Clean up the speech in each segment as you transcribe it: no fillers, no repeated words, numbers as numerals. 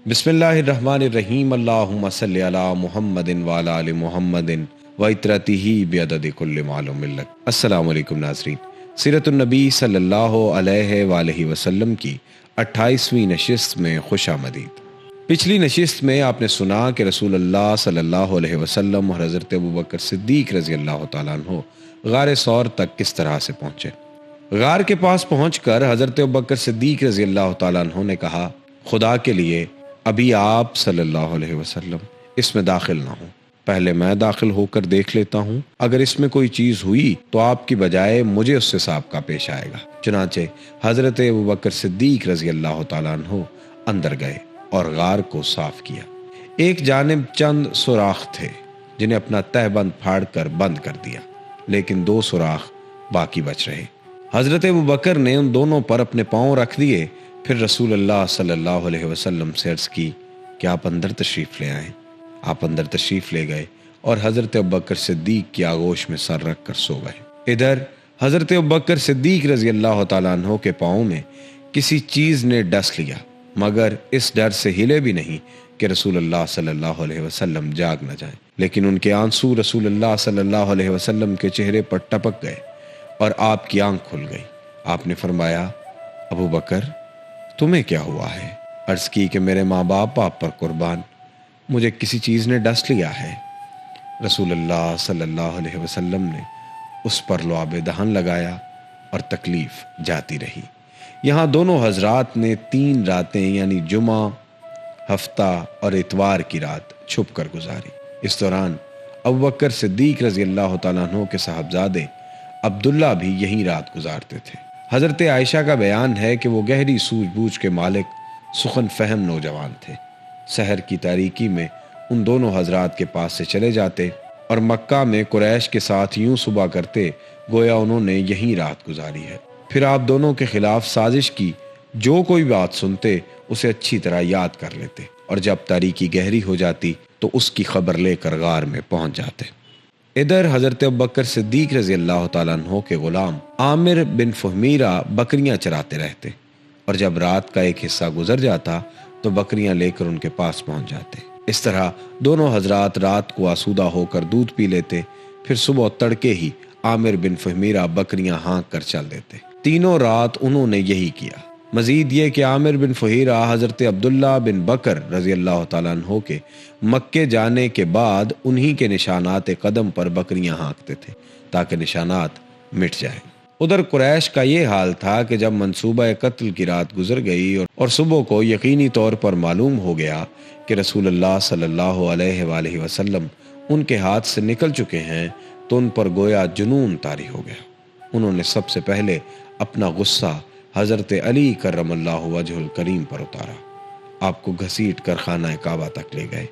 بسم اللہ الرحمن الرحیم، اللہم صلی علی محمد وعلی آل محمد وعطرتہ بعدد کل معلوم لک۔ السلام علیکم ناظرین، سیرت النبی صلی اللہ علیہ وآلہ وسلم کی 28ویں نشست میں خوش آمدید۔ پچھلی نشست میں آپ نے سنا کہ رسول اللہ صلی اللہ علیہ وسلم اور حضرت ابوبکر صدیق رضی اللہ تعالیٰ عنہ غار ثور تک کس طرح سے پہنچے۔ غار کے پاس پہنچ کر حضرت ابوبکر صدیق رضی اللہ تعالیٰ عنہ نے کہا، خدا کے لیے ابھی آپ صلی اللہ علیہ وسلم اس میں داخل نہ ہوں، پہلے میں داخل ہو کر دیکھ لیتا ہوں، اگر اس میں کوئی چیز ہوئی تو آپ کی بجائے مجھے اس سے سابقہ پیش آئے گا۔ چنانچہ حضرت ابوبکر صدیق رضی اللہ تعالیٰ عنہ اندر گئے اور غار کو صاف کیا۔ ایک جانب چند سوراخ تھے جنہیں اپنا تہ بند پھاڑ کر بند کر دیا، لیکن 2 سوراخ باقی بچ رہے۔ حضرت ابوبکر نے ان دونوں پر اپنے پاؤں رکھ دیے، پھر رسول اللہ صلی اللہ علیہ وسلم سے عرض کی کہ آپ اندر تشریف لے آئیں۔ آپ اندر تشریف لے گئے اور حضرت ابوبکر صدیق کی آغوش میں سر رکھ کر سو گئے۔ ادھر حضرت ابوبکر صدیق رضی اللہ تعالیٰ عنہ کے پاؤں میں کسی چیز نے ڈس لیا، مگر اس ڈر سے ہلے بھی نہیں کہ رسول اللہ صلی اللہ علیہ وسلم جاگ نہ جائیں، لیکن ان کے آنسو رسول اللہ صلی اللہ علیہ وسلم کے چہرے پر ٹپک گئے اور آپ کی آنکھ کھل گئی۔ آپ نے فرمایا، ابوبکر تمہیں کیا ہوا ہے؟ عرض کی کہ میرے ماں باپ آپ پر قربان، مجھے کسی چیز نے ڈس لیا ہے۔ رسول اللہ صلی اللہ علیہ وسلم نے اس پر لعاب دہن لگایا اور تکلیف جاتی رہی۔ یہاں دونوں حضرات نے 3 راتیں یعنی جمعہ، ہفتہ اور اتوار کی رات چھپ کر گزاری۔ اس دوران ابوبکر صدیق رضی اللہ تعالیٰ عنہ کے صاحبزادے عبداللہ بھی یہیں رات گزارتے تھے۔ حضرت عائشہ کا بیان ہے کہ وہ گہری سوجھ بوجھ کے مالک سخن فہم نوجوان تھے۔ سحر کی تاریکی میں ان دونوں حضرات کے پاس سے چلے جاتے اور مکہ میں قریش کے ساتھ یوں صبح کرتے گویا انہوں نے یہیں رات گزاری ہے۔ پھر آپ دونوں کے خلاف سازش کی، جو کوئی بات سنتے اسے اچھی طرح یاد کر لیتے اور جب تاریکی گہری ہو جاتی تو اس کی خبر لے کر غار میں پہنچ جاتے۔ ادھر حضرت ابوبکر صدیق رضی اللہ تعالیٰ عنہ کے غلام عامر بن فہمیرہ بکریاں چراتے رہتے اور جب رات کا ایک حصہ گزر جاتا تو بکریاں لے کر ان کے پاس پہنچ جاتے۔ اس طرح دونوں حضرات رات کو آسودہ ہو کر دودھ پی لیتے، پھر صبح تڑکے ہی عامر بن فہمیرہ بکریاں ہانک کر چل دیتے۔ تینوں رات انہوں نے یہی کیا۔ مزید یہ کہ عامر بن فہیرہ حضرت عبداللہ بن بکر رضی اللہ تعالیٰ عنہ کے مکے جانے کے بعد انہی کے نشانات قدم پر بکریاں ہانکتے تھے تاکہ نشانات مٹ جائیں۔ ادھر قریش کا یہ حال تھا کہ جب منصوبہ قتل کی رات گزر گئی اور صبح کو یقینی طور پر معلوم ہو گیا کہ رسول اللہ صلی اللہ علیہ وآلہ وسلم ان کے ہاتھ سے نکل چکے ہیں تو ان پر گویا جنون طاری ہو گیا۔ انہوں نے سب سے پہلے اپنا غصہ حضرت علی کرم اللہ وجہ الکریم پر اتارا، آپ کو گھسیٹ کر خانہ کعبہ تک لے گئے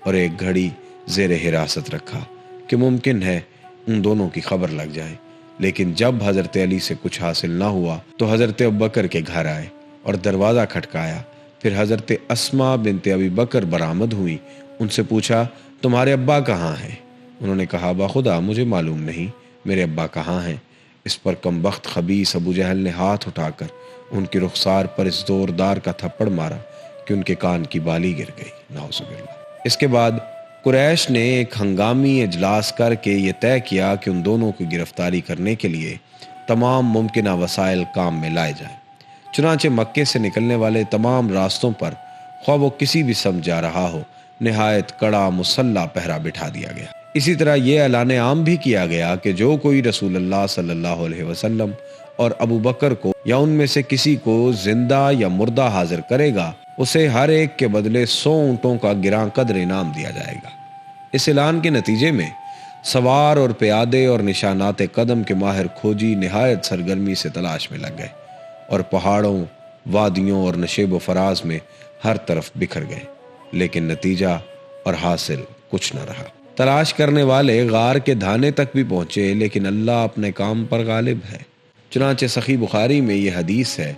اور ایک گھڑی زیر حراست رکھا کہ ممکن ہے ان دونوں کی خبر لگ جائے، لیکن جب حضرت علی سے کچھ حاصل نہ ہوا تو حضرت ابوبکر کے گھر آئے اور دروازہ کھٹکایا۔ پھر حضرت اسماء بنت ابی بکر برآمد ہوئی، ان سے پوچھا، تمہارے ابا کہاں ہیں؟ انہوں نے کہا، باخدا مجھے معلوم نہیں میرے ابا کہاں ہیں۔ اس پر کم بخت خبیث ابو جہل نے ہاتھ اٹھا کر ان کی رخسار پر اس زوردار کا تھپڑ مارا کہ ان کے کان کی بالی گر گئی، نعوذ باللہ۔ اس کے بعد قریش نے ایک ہنگامی اجلاس کر کے یہ طے کیا کہ ان دونوں کی گرفتاری کرنے کے لیے تمام ممکنہ وسائل کام میں لائے جائیں۔ چنانچہ مکے سے نکلنے والے تمام راستوں پر خواہ وہ کسی بھی سمت جا رہا ہو نہایت کڑا مسلح پہرا بٹھا دیا گیا۔ اسی طرح یہ اعلان عام بھی کیا گیا کہ جو کوئی رسول اللہ صلی اللہ علیہ وسلم اور ابوبکر کو یا ان میں سے کسی کو زندہ یا مردہ حاضر کرے گا اسے ہر ایک کے بدلے 100 اونٹوں کا گراں قدر انعام دیا جائے گا۔ اس اعلان کے نتیجے میں سوار اور پیادے اور نشانات قدم کے ماہر کھوجی نہایت سرگرمی سے تلاش میں لگ گئے اور پہاڑوں، وادیوں اور نشیب و فراز میں ہر طرف بکھر گئے، لیکن نتیجہ اور حاصل کچھ نہ رہا۔ تلاش کرنے والے غار کے دھانے تک بھی پہنچے، لیکن اللہ اپنے کام پر غالب ہے۔ چنانچہ صحیح بخاری میں یہ حدیث ہے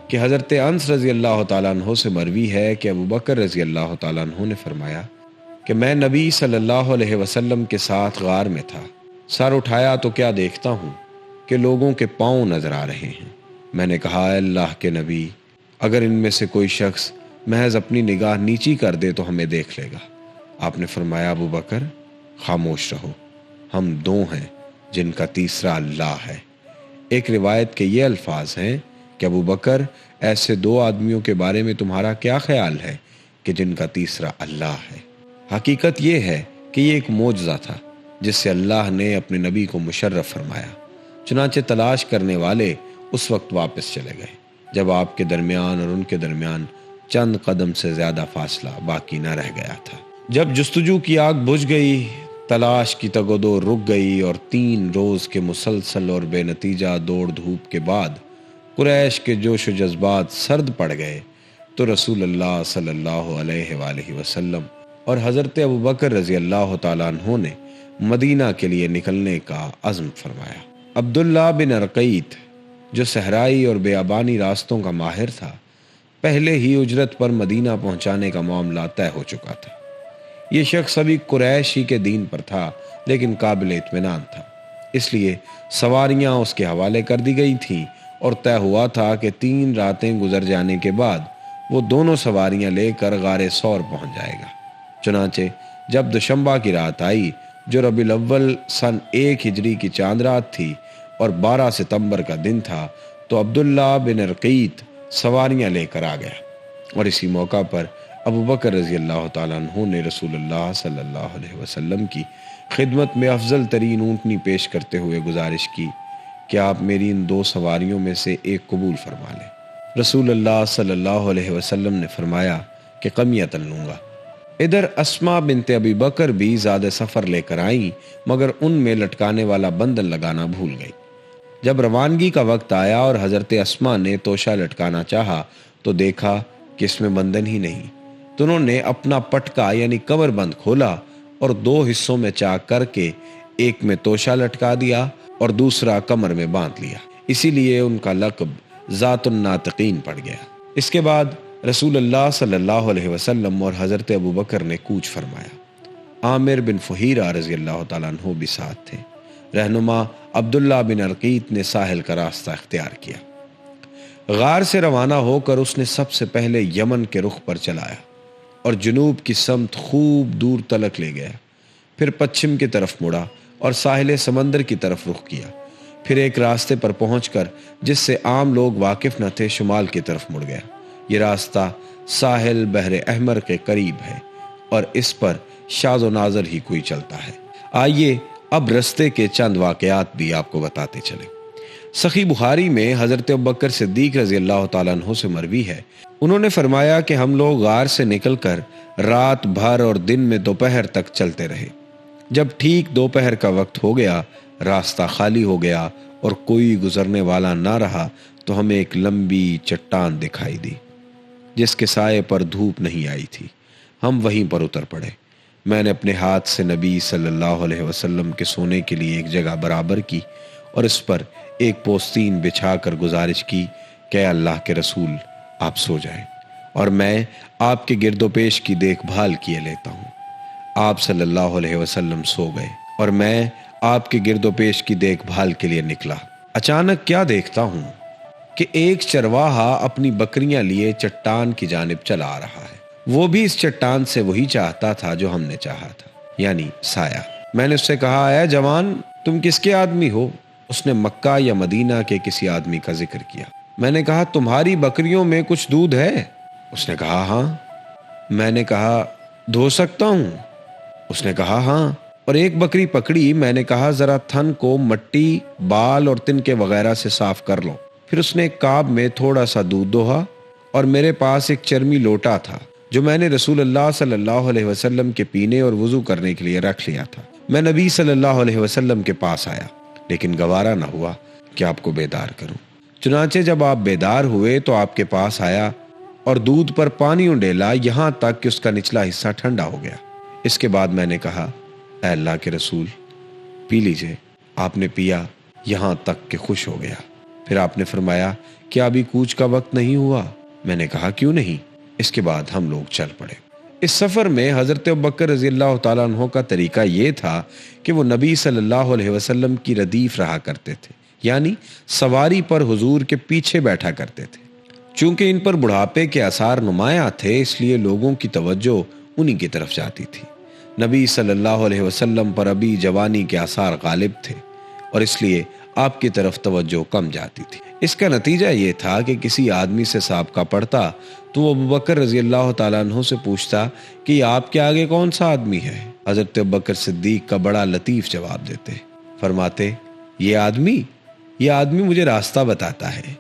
کہ حضرت انس رضی اللہ تعالیٰ عنہ سے مروی ہے کہ ابوبکر رضی اللہ تعالیٰ عنہ نے فرمایا کہ میں نبی صلی اللہ علیہ وسلم کے ساتھ غار میں تھا، سر اٹھایا تو کیا دیکھتا ہوں کہ لوگوں کے پاؤں نظر آ رہے ہیں۔ میں نے کہا، اے اللہ کے نبی، اگر ان میں سے کوئی شخص محض اپنی نگاہ نیچی کر دے تو ہمیں دیکھ لے گا۔ آپ نے فرمایا ابو بکر خاموش رہو، ہم دو ہیں جن کا تیسرا اللہ ہے۔ ایک روایت کے یہ الفاظ ہیں کہ ابو بکر ایسے دو آدمیوں کے بارے میں تمہارا کیا خیال ہے کہ جن کا تیسرا اللہ ہے؟ حقیقت یہ ہے کہ یہ ایک معجزہ تھا جس سے اللہ نے اپنے نبی کو مشرف فرمایا۔ چنانچہ تلاش کرنے والے اس وقت واپس چلے گئے جب آپ کے درمیان اور ان کے درمیان چند قدم سے زیادہ فاصلہ باقی نہ رہ گیا تھا۔ جب جستجو کی آگ بجھ گئی، تلاش کی تگودو رک گئی اور 3 روز کے مسلسل اور بے نتیجہ دوڑ دھوپ کے بعد قریش کے جوش و جذبات سرد پڑ گئے، تو رسول اللہ صلی اللہ علیہ وآلہ وسلم اور حضرت ابوبکر رضی اللہ تعالیٰ عنہ نے مدینہ کے لیے نکلنے کا عزم فرمایا۔ عبداللہ بن ارقیت جو صحرائی اور بیابانی راستوں کا ماہر تھا، پہلے ہی اجرت پر مدینہ پہنچانے کا معاملہ طے ہو چکا تھا۔ یہ شخص ابھی قریش ہی کے دین پر تھا لیکن قابل اطمینان تھا، اس لیے سواریاں اس کے حوالے کر دی گئی تھیں اور طے ہوا تھا کہ 3 راتیں گزر جانے کے بعد وہ دونوں سواریاں لے کر غار ثور پہنچ جائے گا۔ چنانچہ جب دوشمبہ کی رات آئی جو ربیع الاول سن 1 ہجری کی چاند رات تھی اور 12 ستمبر کا دن تھا، تو عبداللہ بن ارقیت سواریاں لے کر آ گیا، اور اسی موقع پر ابوبکر رضی اللہ تعالیٰ عنہ نے رسول اللہ صلی اللہ علیہ وسلم کی خدمت میں افضل ترین اونٹنی پیش کرتے ہوئے گزارش کی کہ آپ میری ان 2 سواریوں میں سے ایک قبول فرما لیں۔ رسول اللہ صلی اللہ علیہ وسلم نے فرمایا کہ قمیۃً لوں گا۔ ادھر اسماء بنت ابی بکر بھی زیادہ سفر لے کر آئیں، مگر ان میں لٹکانے والا بندن لگانا بھول گئی۔ جب روانگی کا وقت آیا اور حضرت اسماء نے توشہ لٹکانا چاہا تو دیکھا کہ اس میں بندن ہی نہیں، تو انہوں نے اپنا پٹکا یعنی کمر بند کھولا اور 2 حصوں میں چاک کر کے ایک میں توشہ لٹکا دیا اور دوسرا کمر میں باندھ لیا۔ اسی لیے ان کا لقب ذات الناطقین پڑ گیا۔ اس کے بعد رسول اللہ صلی اللہ علیہ وسلم اور حضرت ابوبکر نے کوچ فرمایا۔ عامر بن فہیرہ رضی اللہ تعالیٰ عنہ بھی ساتھ تھے۔ رہنما عبداللہ بن ارقیت نے ساحل کا راستہ اختیار کیا۔ غار سے روانہ ہو کر اس نے سب سے پہلے یمن کے رخ پر چلایا اور جنوب کی سمت خوب دور تلک لے گیا، پھر پچھم کی طرف مڑا اور ساحل سمندر کی طرف رخ کیا، پھر ایک راستے پر پہنچ کر جس سے عام لوگ واقف نہ تھے شمال کی طرف مڑ گیا۔ یہ راستہ ساحل بحر احمر کے قریب ہے اور اس پر شاذ و نادر ہی کوئی چلتا ہے۔ آئیے اب رستے کے چند واقعات بھی آپ کو بتاتے چلیں۔ صحیح بخاری میں حضرت ابوبکر صدیق رضی اللہ تعالیٰ عنہ سے مروی ہے، انہوں نے فرمایا کہ ہم لوگ غار سے نکل کر رات بھر اور دن میں دوپہر تک چلتے رہے۔ جب ٹھیک دوپہر کا وقت ہو گیا، راستہ خالی ہو گیا اور کوئی گزرنے والا نہ رہا، تو ہمیں ایک لمبی چٹان دکھائی دی جس کے سائے پر دھوپ نہیں آئی تھی۔ ہم وہیں پر اتر پڑے۔ میں نے اپنے ہاتھ سے نبی صلی اللہ علیہ وسلم کے سونے کے لیے ایک جگہ برابر کی اور اس پر ایک پوستین بچھا کر گزارش کی کہ اے اللہ کے رسول آپ سو جائیں اور میں آپ کے گرد و پیش کی دیکھ بھال کیے لیتا ہوں۔ آپ صلی اللہ علیہ وسلم سو گئے اور میں آپ کے گرد و پیش کی دیکھ بھال کے لیے نکلا۔ اچانک کیا دیکھتا ہوں کہ ایک چرواہا اپنی بکریاں لیے چٹان کی جانب چلا آ رہا ہے۔ وہ بھی اس چٹان سے وہی چاہتا تھا جو ہم نے چاہا تھا، یعنی سایہ۔ میں نے اس سے کہا اے جوان تم کس کے آدمی ہو؟ اس نے مکہ یا مدینہ کے کسی آدمی کا ذکر کیا۔ میں نے کہا تمہاری بکریوں میں کچھ دودھ ہے؟ اس نے کہا ہاں۔ میں نے کہا دھو سکتا ہوں؟ اس نے کہا ہاں۔ اور ایک بکری پکڑی، میں نے کہا ذرا تھن کو مٹی، بال اور تنکے وغیرہ سے صاف کر لو۔ پھر اس نے ایک کاب میں تھوڑا سا دودھ دوہا اور میرے پاس ایک چرمی لوٹا تھا جو میں نے رسول اللہ صلی اللہ علیہ وسلم کے پینے اور وضو کرنے کے لیے رکھ لیا تھا۔ میں نبی صلی اللہ علیہ وسلم کے پاس آیا لیکن گوارا نہ ہوا کہ آپ کو بیدار کروں۔ چنانچہ جب آپ بیدار ہوئے تو آپ کے پاس آیا اور دودھ پر پانی انڈیلا یہاں تک کہ اس کا نچلا حصہ ٹھنڈا ہو گیا۔ اس کے بعد میں نے کہا اے اللہ کے رسول پی لیجئے۔ آپ نے پیا یہاں تک کہ خوش ہو گیا۔ پھر آپ نے فرمایا کیا ابھی کوچ کا وقت نہیں ہوا؟ میں نے کہا کیوں نہیں؟ اس کے بعد ہم لوگ چل پڑے۔ اس سفر میں حضرت ابوبکر رضی اللہ تعالیٰ عنہ کا طریقہ یہ تھا کہ وہ نبی صلی اللہ علیہ وسلم کی ردیف رہا کرتے تھے، یعنی سواری پر حضور کے پیچھے بیٹھا کرتے تھے۔ چونکہ ان پر بڑھاپے کے آثار نمایاں تھے، اس لیے لوگوں کی توجہ انہی کی طرف جاتی تھی۔ نبی صلی اللہ علیہ وسلم پر ابھی جوانی کے آثار غالب تھے اور اس لیے آپ کی طرف توجہ کم جاتی تھی۔ اس کا نتیجہ یہ تھا کہ کسی آدمی سے سابقہ پڑھتا تو وہ ابوبکر رضی اللہ تعالیٰ عنہ سے پوچھتا کہ آپ کے آگے کون سا آدمی ہے؟ حضرت ابوبکر صدیق کا بڑا لطیف جواب دیتے، فرماتے یہ آدمی مجھے راستہ بتاتا ہے۔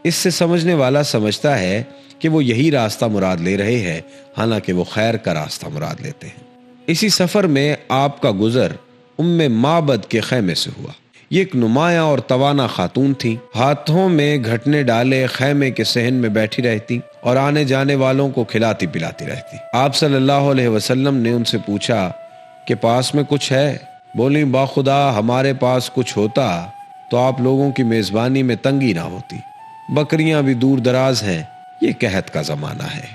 اس سے سمجھنے والا سمجھتا ہے کہ وہ یہی راستہ مراد لے رہے ہیں، حالانکہ وہ خیر کا راستہ مراد لیتے ہیں۔ اسی سفر میں آپ کا گزر معبد کے خیمے سے ہوا۔ یہ ایک نمایاں اور توانا خاتون تھی، ہاتھوں میں گھٹنے ڈالے خیمے کے صحن میں بیٹھی رہتی اور آنے جانے والوں کو کھلاتی پلاتی رہتی۔ آپ صلی اللہ علیہ وسلم نے ان سے پوچھا کہ پاس میں کچھ ہے؟ بولی باخدا ہمارے پاس کچھ ہوتا تو آپ لوگوں کی میزبانی میں تنگی نہ ہوتی، بکریاں بھی دور دراز ہیں، یہ قحط کا زمانہ ہے۔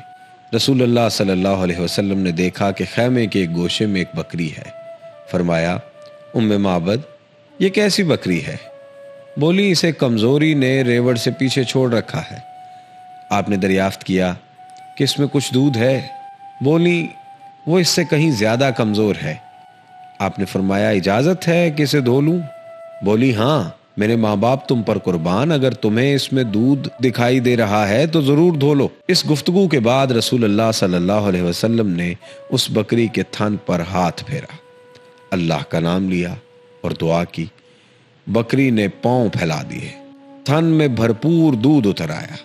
رسول اللہ صلی اللہ علیہ وسلم نے دیکھا کہ خیمے کے ایک گوشے میں ایک بکری ہے، فرمایا معبد یہ کیسی بکری ہے؟ بولی اسے کمزوری نے ریوڑ سے پیچھے چھوڑ رکھا ہے۔ آپ نے دریافت کیا کہ اس میں کچھ دودھ ہے؟ بولی وہ اس سے کہیں زیادہ کمزور ہے۔ آپ نے فرمایا اجازت ہے کہ اسے دھو لوں؟ بولی ہاں، میرے ماں باپ تم پر قربان، اگر تمہیں اس میں دودھ دکھائی دے رہا ہے تو ضرور دھو لو۔ اس گفتگو کے بعد رسول اللہ صلی اللہ علیہ وسلم نے اس بکری کے تھن پر ہاتھ پھیرا، اللہ کا نام لیا اور دعا کی۔ بکری نے پاؤں پھیلا دیے، تھن میں بھرپور دودھ اتر آیا۔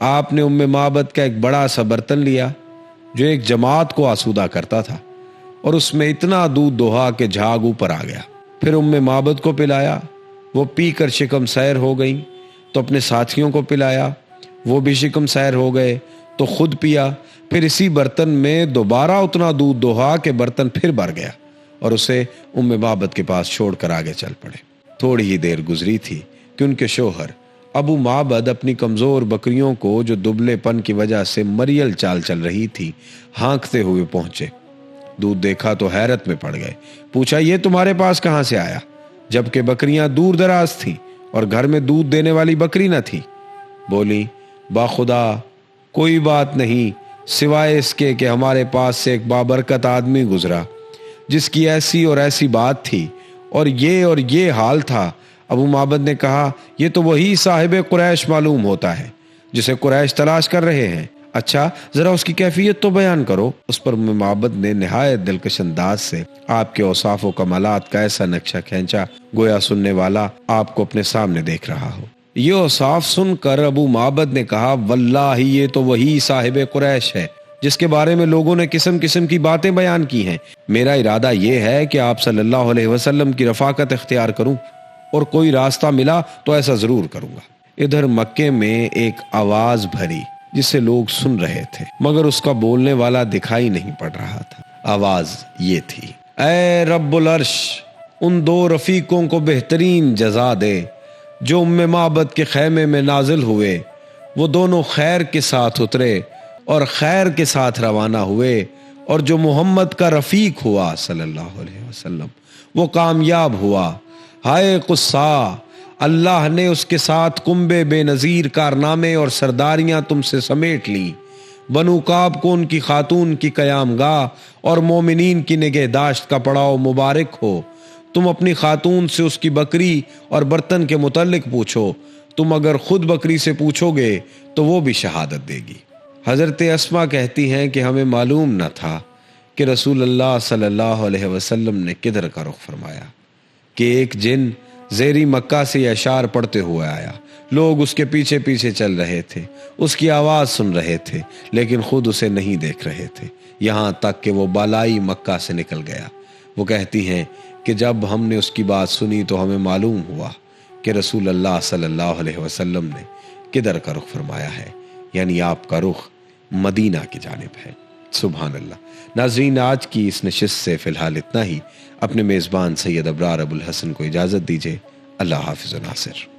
آپ نے معبد کا ایک بڑا سا برتن لیا جو ایک جماعت کو آسودہ کرتا تھا اور اس میں اتنا دودھ دوہا کہ جھاگ اوپر آ گیا۔ پھر معبد کو پلایا، وہ پی کر شکم سیر ہو گئیں تو اپنے ساتھیوں کو پلایا، وہ بھی شکم سیر ہو گئے تو خود پیا۔ پھر اسی برتن میں دوبارہ اتنا دودھ دوہا کہ برتن پھر بھر گیا اور اسے معبد کے پاس چھوڑ کر آگے چل پڑے۔ تھوڑی ہی دیر گزری تھی کہ ان کے شوہر معبد اپنی کمزور بکریوں کو جو دبلے پن کی وجہ سے مریل چال چل رہی تھی ہانکتے ہوئے پہنچے۔ دودھ دیکھا تو حیرت میں پڑ گئے، پوچھا یہ تمہارے پاس کہاں سے آیا؟ جبکہ بکریاں دور دراز تھیں اور گھر میں دودھ دینے والی بکری نہ تھی۔ بولی باخدا کوئی بات نہیں سوائے اس کے کہ ہمارے پاس سے ایک بابرکت آدمی گزرا جس کی ایسی اور ایسی بات تھی اور یہ حال تھا۔ معبد نے کہا یہ تو وہی صاحب قریش معلوم ہوتا ہے جسے قریش تلاش کر رہے ہیں، اچھا ذرا اس کی کیفیت تو بیان کرو۔ اس پر معبد نے نہایت دلکش انداز سے آپ کے اوصاف و کمالات کا ایسا نقشہ کھینچا گویا سننے والا آپ کو اپنے سامنے دیکھ رہا ہو۔ یہ اوصاف سن کر معبد نے کہا واللہ یہ تو وہی صاحب قریش ہے جس کے بارے میں لوگوں نے قسم قسم کی باتیں بیان کی ہیں۔ میرا ارادہ یہ ہے کہ آپ صلی اللہ علیہ وسلم کی رفاقت اختیار کروں اور کوئی راستہ ملا تو ایسا ضرور کروں گا۔ ادھر مکے میں ایک آواز بھری جسے لوگ سن رہے تھے مگر اس کا بولنے والا دکھائی نہیں پڑ رہا تھا۔ آواز یہ تھی، اے رب العرش ان دو رفیقوں کو بہترین جزا دے جو معبد کے خیمے میں نازل ہوئے، وہ دونوں خیر کے ساتھ اترے اور خیر کے ساتھ روانہ ہوئے، اور جو محمد کا رفیق ہوا صلی اللہ علیہ وسلم وہ کامیاب ہوا۔ ہائے قصہ، اللہ نے اس کے ساتھ کنبے بے نظیر کارنامے اور سرداریاں تم سے سمیٹ لی۔ بنو کعب کو ان کی خاتون کی قیام گاہ اور مومنین کی نگہداشت کا پڑاؤ مبارک ہو۔ تم اپنی خاتون سے اس کی بکری اور برتن کے متعلق پوچھو، تم اگر خود بکری سے پوچھو گے تو وہ بھی شہادت دے گی۔ حضرت اسما کہتی ہیں کہ ہمیں معلوم نہ تھا کہ رسول اللہ صلی اللہ علیہ وسلم نے کدھر کا رخ فرمایا کہ ایک جن زیری مکہ سے اشعار پڑھتے ہوئے آیا۔ لوگ اس کے پیچھے پیچھے چل رہے تھے، اس کی آواز سن رہے تھے لیکن خود اسے نہیں دیکھ رہے تھے، یہاں تک کہ وہ بالائی مکہ سے نکل گیا۔ وہ کہتی ہیں کہ جب ہم نے اس کی بات سنی تو ہمیں معلوم ہوا کہ رسول اللہ صلی اللہ علیہ وسلم نے کدھر کا رخ فرمایا ہے، یعنی آپ کا رخ مدینہ کی جانب ہے۔ سبحان اللہ۔ ناظرین آج کی اس نشست سے فی الحال اتنا ہی۔ اپنے میزبان سید ابرار ابوالحسن کو اجازت دیجیے۔ اللہ حافظ و ناصر۔